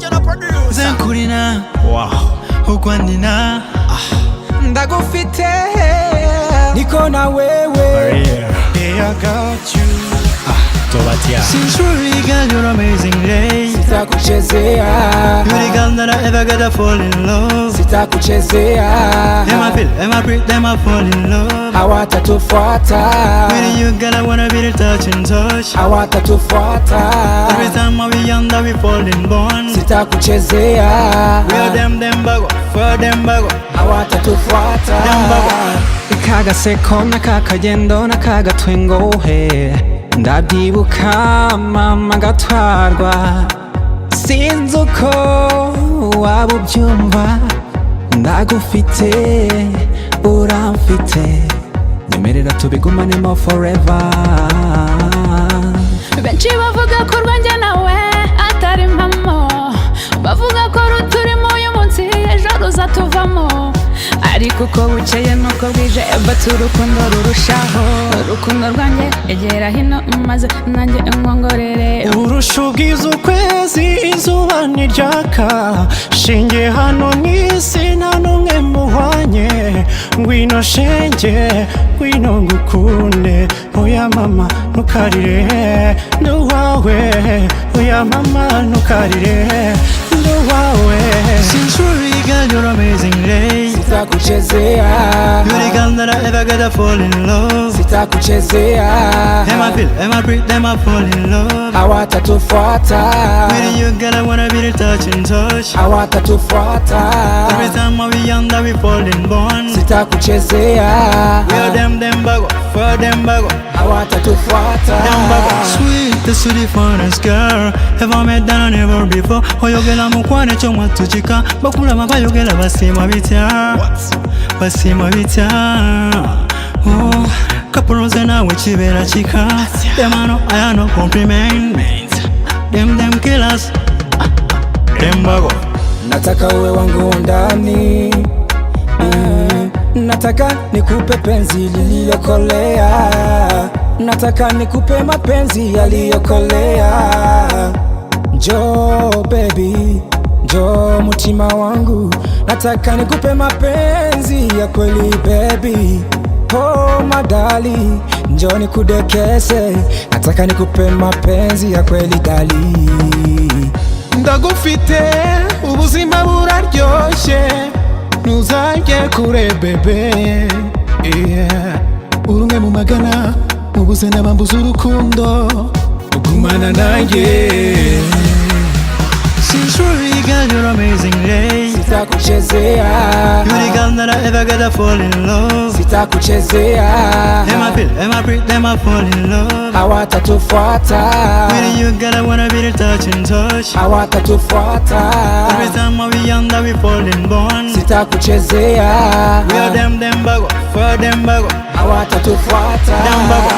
original producer. Zenkurina, Wow. Hukwandina, ndagufite niko na wewe. Hey, I got you. Tobatia. Sincerely girl, you're amazing, Ray. Sitakuchezea, You're the girl that I ever gotta fall in love. sitakuchezea, Them I feel, them I breathe, them I fall in love. hawatatufuata, With you girl, I wanna be the touch and touch. hawatatufuata, Every time we under, we fall in bond. sitakuchezea, We are them bago, for them bago. hawatatufuata. Kagaseko nakakagendo nakagatwengohe ndabyibuka mama gatwarwa sinzi uko waba ubyumva ndagufite uramfite nyemerera tubigumanemo forever. Benshi bavuga ko rwanjye nawe atari impamo, bavuga ko ruturimo uyu munsi ejo ruzatuvamo, ariko uko bukeye nuko bwije but urukundo rurushaho. Urukundo rwanjye egera hino maze nanjye inkongorere. Urusha ubwiza ukwezi izuba ntiryaka, shinge hano n'isi nta n'umwe muhwanye. Ngwino shenge, ngwino ngukunde, oya mama ntukarire ndi uwawe, oya mama ntukarire ndi uwawe. Sincerely girl, you're amazing, Ray. Sitakuchezea, You're the girl that I ever gotta fall in love. sitakuchezea, Them I feel, them I breathe, them I fall in love. hawatatufuata, With you girl, I wanna be the touch and touch. hawatatufuata, Every time we under, we fall in bond. sitakuchezea, We are them bago, for them bago. hawatatufuata. Sweet, the sweet finest girl ever met than never before. Oyogela mukwane chomwa tuchika, bakula mabayogela basima bitya, basima bitya. Oh, kapuroze nawe chibera chika. Them I know, I know compliment. Them killers, them bago. Nataka uwe wangu ndani, nataka nikupe penzi lililokolea, nataka nikupe mapenzi yaliyokolea. Njoo baby, njoo mutima wangu, nataka nikupe mapenzi ya kweli baby. Oh madali, njoo nikudekese, nataka nikupe mapenzi ya kweli dali. Ndagufite ubuzima buraryoshye, ntuzajye kure bebe, yeah. Urumwe mu magana mubuze n'abambuza urukundo, ugumana nanjye. Sincerely girl, you're amazing, Ray. Sitakuchezea, You're the girl that I ever gotta fall in love. sitakuchezea, Them I feel, them I breathe, them I fall in love. hawatatufuata, With you girl, I wanna be the touch and touch. hawatatufuata, Every time we under, we fall in bond. sitakuchezea, We are them bago, for them bago. hawatatufuata. Them bago.